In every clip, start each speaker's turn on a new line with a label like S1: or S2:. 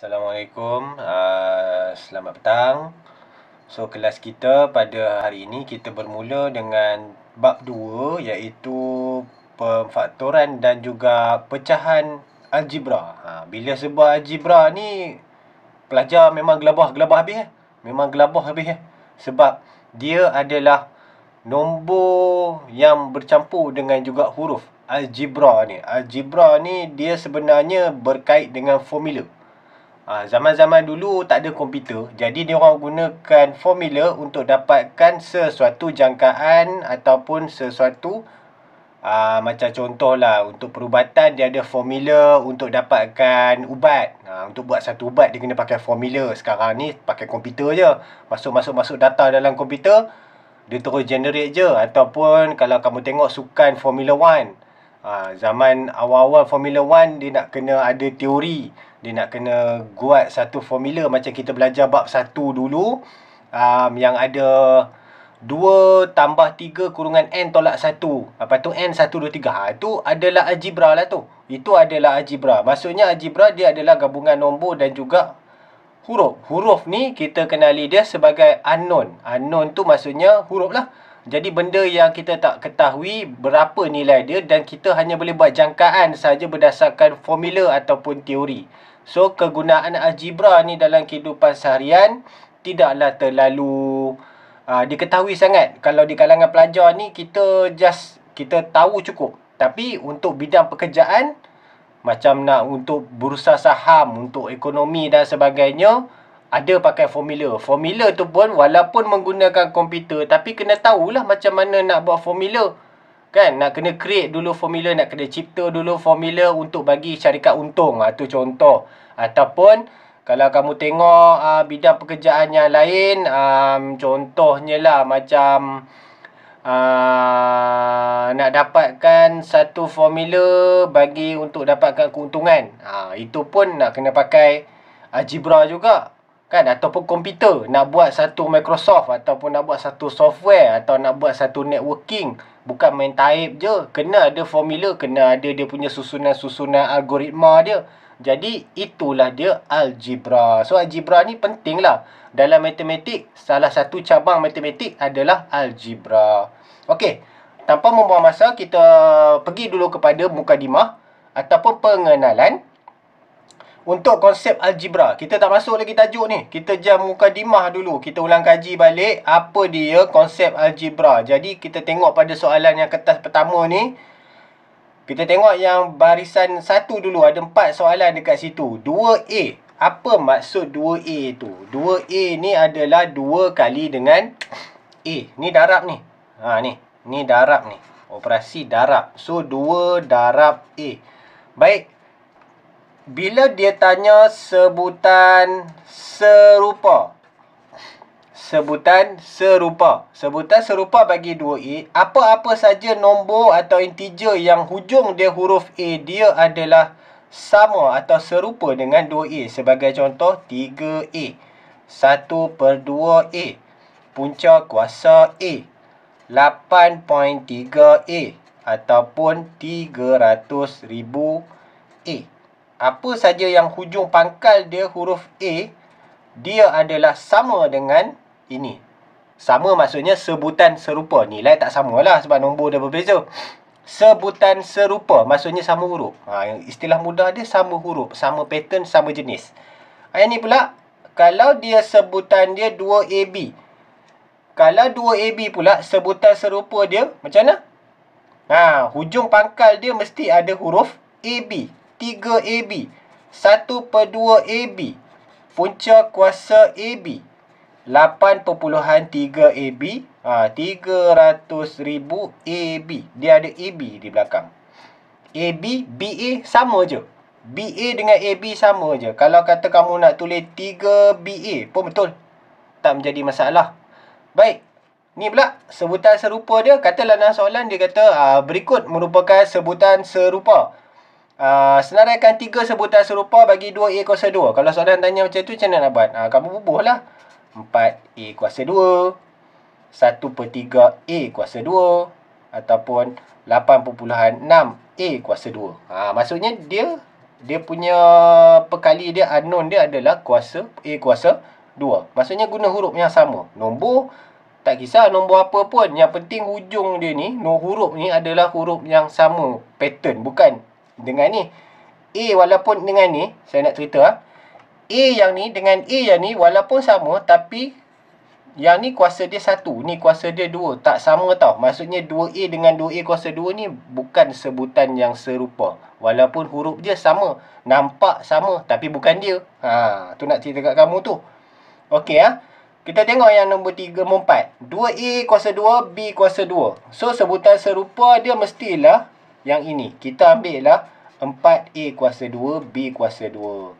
S1: Assalamualaikum, selamat petang. So, kelas kita pada hari ini kita bermula dengan bab 2, iaitu pemfaktoran dan juga pecahan algebra. Bila sebut algebra ni, pelajar memang gelabah habis Memang gelabah habis Sebab dia adalah nombor yang bercampur dengan juga huruf. Algebra ni dia sebenarnya berkait dengan formula. Zaman-zaman dulu tak ada komputer, jadi dia orang gunakan formula untuk dapatkan sesuatu jangkaan ataupun sesuatu macam contohlah untuk perubatan dia ada formula untuk dapatkan ubat. Untuk buat satu ubat dia kena pakai formula. Sekarang ni pakai komputer je. Masuk data dalam komputer, dia terus generate je. Ataupun kalau kamu tengok sukan Formula 1, zaman awal-awal Formula 1 dia nak kena ada teori. Dia nak kena buat satu formula macam kita belajar bab 1 dulu, yang ada 2 tambah 3 kurungan N tolak 1. Lepas tu N 1, 2, 3. Itu adalah algebra lah tu. Itu adalah algebra. Maksudnya algebra dia adalah gabungan nombor dan juga huruf. Huruf ni kita kenali dia sebagai unknown. Unknown tu maksudnya huruf lah. Jadi benda yang kita tak ketahui berapa nilai dia dan kita hanya boleh buat jangkaan saja berdasarkan formula ataupun teori. So, kegunaan algebra ni dalam kehidupan seharian tidaklah terlalu diketahui sangat. Kalau di kalangan pelajar ni kita tahu cukup. Tapi untuk bidang pekerjaan, macam nak untuk bursa saham, untuk ekonomi dan sebagainya, ada pakai formula. Formula tu pun walaupun menggunakan komputer, tapi kena tahulah macam mana nak buat formula. Kan? Nak kena create dulu formula, nak kena cipta dulu formula untuk bagi syarikat untung. Itu contoh. Ataupun kalau kamu tengok bidang pekerjaan yang lain, contohnya lah macam nak dapatkan satu formula bagi untuk dapatkan keuntungan. Itu pun nak kena pakai algebra juga. Kan? Ataupun komputer. Nak buat satu Microsoft ataupun nak buat satu software atau nak buat satu networking. Bukan main type je. Kena ada formula, kena ada dia punya susunan-susunan algoritma dia. Jadi, itulah dia algebra. So, algebra ni penting lah. Dalam matematik, salah satu cabang matematik adalah algebra. Okey, tanpa membuang masa, kita pergi dulu kepada mukadimah ataupun pengenalan untuk konsep algebra. Kita tak masuk lagi tajuk ni. Kita jam mukadimah dulu. Kita ulang kaji balik apa dia konsep algebra. Jadi, kita tengok pada soalan yang kertas pertama ni. Kita tengok yang barisan 1 dulu. Ada 4 soalan dekat situ. 2A. Apa maksud 2A tu? 2A ni adalah 2 kali dengan A. Ni darab ni. Ni. Ni darab ni. Operasi darab. So, 2 darab A. Baik. Bila dia tanya sebutan serupa. Sebutan serupa bagi 2A. Apa-apa saja nombor atau integer yang hujung dia huruf A, dia adalah sama atau serupa dengan 2A. Sebagai contoh, 3A. 1/2A. Punca kuasa A. 8.3A. Ataupun 300,000 A. Apa saja yang hujung pangkal dia huruf A, dia adalah sama dengan ini. Sama maksudnya sebutan serupa. Nilai tak samalah sebab nombor dia berbeza. Sebutan serupa maksudnya sama huruf. Istilah mudah dia sama huruf, sama pattern, sama jenis. Yang ni pula, kalau dia sebutan dia 2AB. Kalau 2AB pula sebutan serupa dia macam mana? Hujung pangkal dia mesti ada huruf AB. 3AB. 1/2AB. Punca kuasa AB. 8.3AB. 300,000 AB. Dia ada AB di belakang. AB, BA sama je. BA dengan AB sama je. Kalau kata kamu nak tulis 3BA pun betul. Tak menjadi masalah. Baik. Ni pula sebutan serupa dia. Katalah dalam soalan dia kata berikut merupakan sebutan serupa. Senaraikan 3 sebutan serupa bagi 2A kuasa 2. Kalau soalan tanya macam tu, macam mana nak buat? Kamu bubuh lah. 4A kuasa 2. 1/3A kuasa 2. Ataupun 8.6A kuasa 2. Maksudnya dia dia punya perkali dia, unknown dia adalah kuasa A kuasa 2. Maksudnya guna huruf yang sama. Nombor tak kisah nombor apa pun, yang penting hujung dia ni, huruf ni adalah huruf yang sama pattern, bukan dengan ni. A walaupun dengan ni, saya nak cerita A yang ni dengan A yang ni walaupun sama, tapi yang ni kuasa dia 1, ni kuasa dia 2. Tak sama tau. Maksudnya 2A dengan 2A kuasa 2 ni bukan sebutan yang serupa. Walaupun huruf dia sama, nampak sama, tapi bukan dia. Tu nak cerita kat kamu tu. Okey kita tengok yang nombor 3, nombor 4. 2A kuasa 2, B kuasa 2. So, sebutan serupa dia mestilah yang ini. Kita ambil lah 4A kuasa 2, B kuasa 2.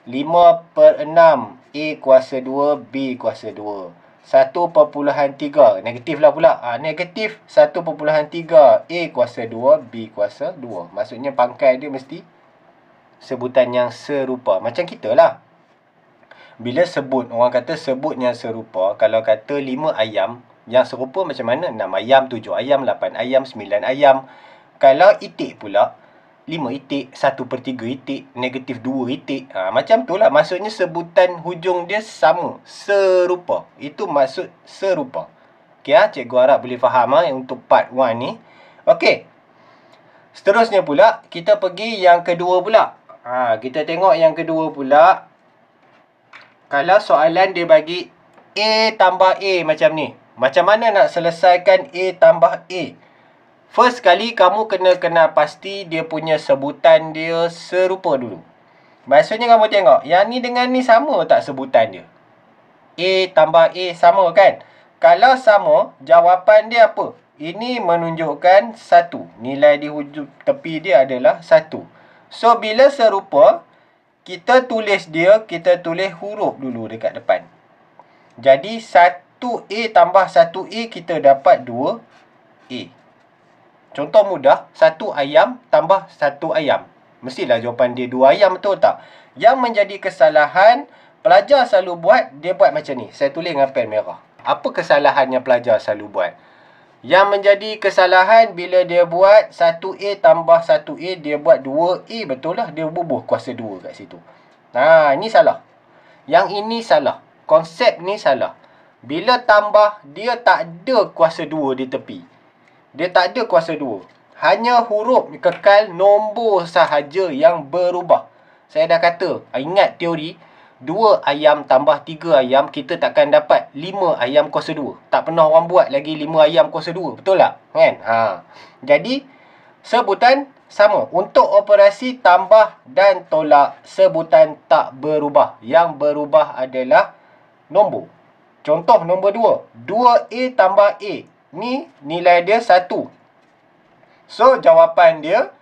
S1: 5/6 A kuasa 2, B kuasa 2. 1/3. Negatif lah pula. Negatif 1/3 A kuasa 2, B kuasa 2. Maksudnya pangkai dia mesti sebutan yang serupa. Macam kita lah. Bila sebut, orang kata sebut yang serupa. Kalau kata 5 ayam, yang serupa macam mana? 6 ayam, 7 ayam, 8 ayam, 9 ayam. Kalau itik pula, 5 itik, 1/3 itik, negatif 2 itik. Macam tu lah. Maksudnya sebutan hujung dia sama, serupa. Itu maksud serupa. Okey cikgu harap boleh faham untuk part 1 ni. Okey. Seterusnya pula, kita pergi yang kedua pula. Kita tengok yang kedua pula. Kalau soalan dia bagi A tambah A macam ni. Macam mana nak selesaikan A tambah A? First kali kamu kena kenal pasti dia punya sebutan dia serupa dulu. Maksudnya kamu tengok, yang ni dengan ni sama tak sebutan dia? A tambah A sama kan? Kalau sama, jawapan dia apa? Ini menunjukkan 1. Nilai di hujung tepi dia adalah 1. So, bila serupa, kita tulis huruf dulu dekat depan. Jadi 1A tambah 1A kita dapat 2A. Contoh mudah, 1 ayam tambah 1 ayam. Mestilah jawapan dia 2 ayam, betul tak? Yang menjadi kesalahan pelajar selalu buat, dia buat macam ni. Saya tulis dengan pen merah. Apa kesalahan yang pelajar selalu buat? Yang menjadi kesalahan bila dia buat 1A tambah 1A, dia buat 2A, betul lah. Dia bubuh kuasa 2 kat situ. Ini salah. Yang ini salah. Konsep ni salah. Bila tambah, dia tak ada kuasa 2 di tepi. Dia tak ada kuasa 2. Hanya huruf kekal, nombor sahaja yang berubah. Saya dah kata, ingat teori, 2 ayam tambah 3 ayam, kita takkan dapat 5 ayam kuasa 2. Tak pernah orang buat lagi 5 ayam kuasa 2. Betul tak? Kan? Jadi, sebutan sama. Untuk operasi tambah dan tolak, sebutan tak berubah. Yang berubah adalah nombor. Contoh nombor 2. 2A tambah A. Ni nilai dia 1. So, jawapan dia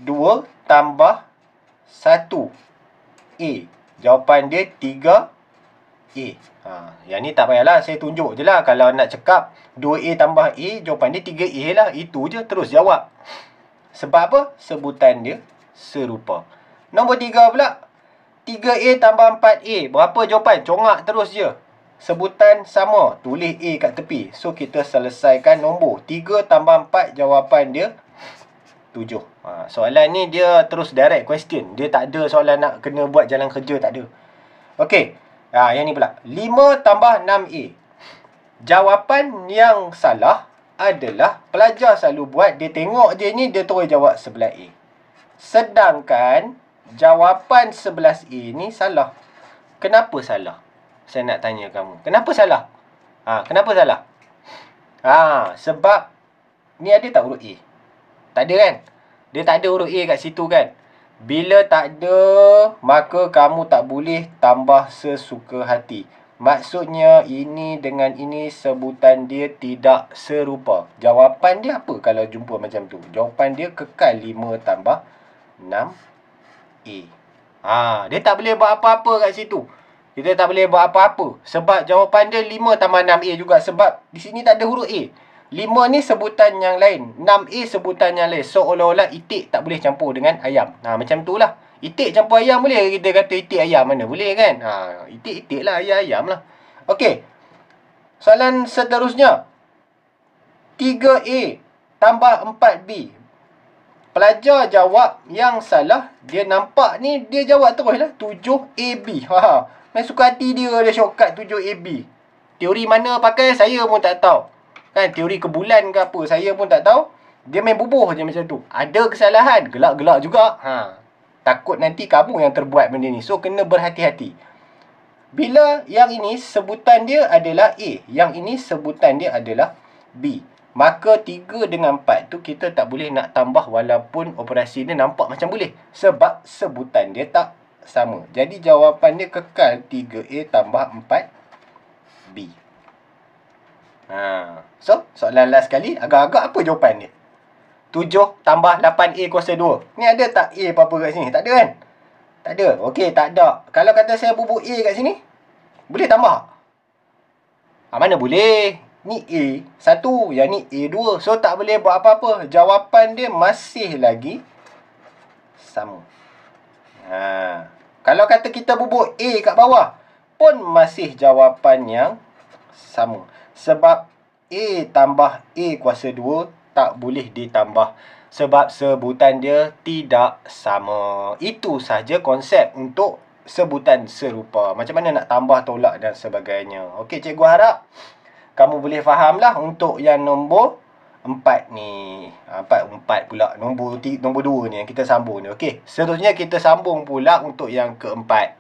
S1: 2 tambah 1A. Jawapan dia 3A. Yang ni tak payahlah, saya tunjuk je lah. Kalau nak cakap 2A tambah A, jawapan dia 3A lah. Itu je, terus jawab. Sebab apa? Sebutan dia serupa. Nombor 3 pula. 3A tambah 4A. Berapa jawapan? Congak terus je. Sebutan sama. Tulis A kat tepi. So, kita selesaikan nombor. 3 tambah 4, jawapan dia 7. Soalan ni dia terus direct question. Dia tak ada soalan nak kena buat jalan kerja, tak ada. Okey. Yang ni pula. 5 tambah 6A. Jawapan yang salah adalah pelajar selalu buat, dia tengok je ni, dia terus jawab sebelah A. Sedangkan jawapan 11A ni salah. Kenapa salah? Saya nak tanya kamu. Kenapa salah? Kenapa salah? Sebab ni ada tak huruf A? Tak ada kan? Dia tak ada huruf A kat situ kan? Bila tak ada, maka kamu tak boleh tambah sesuka hati. Maksudnya ini dengan ini sebutan dia tidak serupa. Jawapan dia apa kalau jumpa macam tu? Jawapan dia kekal 5 tambah 6A. Dia tak boleh buat apa-apa kat situ. Kita tak boleh buat apa-apa. Sebab jawapan dia 5 tambah 6A juga. Sebab di sini tak ada huruf A. 5 ni sebutan yang lain. 6A sebutan yang lain. Seolah-olah itik tak boleh campur dengan ayam. Macam tu lah. Itik campur ayam boleh kita kata itik ayam? Mana boleh kan? Itik-itik lah, ayam lah. Okey. Soalan seterusnya. 3A tambah 4B. pelajar jawab yang salah. Dia nampak ni, dia jawab terus lah 7AB. Main suka hati dia shortcut 7AB. Teori mana pakai saya pun tak tahu. Kan, teori ke bulan ke apa saya pun tak tahu. Dia main bubuh je macam tu. Ada kesalahan, gelak-gelak juga. Takut nanti kamu yang terbuat benda ni. So kena berhati-hati. Bila yang ini sebutan dia adalah A, yang ini sebutan dia adalah B, maka 3 dengan 4 tu kita tak boleh nak tambah walaupun operasi dia nampak macam boleh. Sebab sebutan dia tak sama. Jadi jawapan dia kekal 3A tambah 4B. So, soalan last sekali. Agak-agak apa jawapan dia? 7 tambah 8A kuasa 2. Ni ada tak A apa-apa kat sini? Tak ada kan? Tak ada. Okey, tak ada. Kalau kata saya bubuh A kat sini, boleh tambah? Mana boleh? Ni A1, yang ni A2. So, tak boleh buat apa-apa. Jawapan dia masih lagi sama. Kalau kata kita bubuh A kat bawah, pun masih jawapan yang sama. Sebab A tambah A kuasa 2 tak boleh ditambah. Sebab sebutan dia tidak sama. Itu sahaja konsep untuk sebutan serupa. Macam mana nak tambah, tolak dan sebagainya. Okey, cikgu harap kamu boleh faham lah untuk yang nombor 4 ni. 4 pula. Nombor 2 ni yang kita sambung ni. Okey, seterusnya kita sambung pula untuk yang keempat.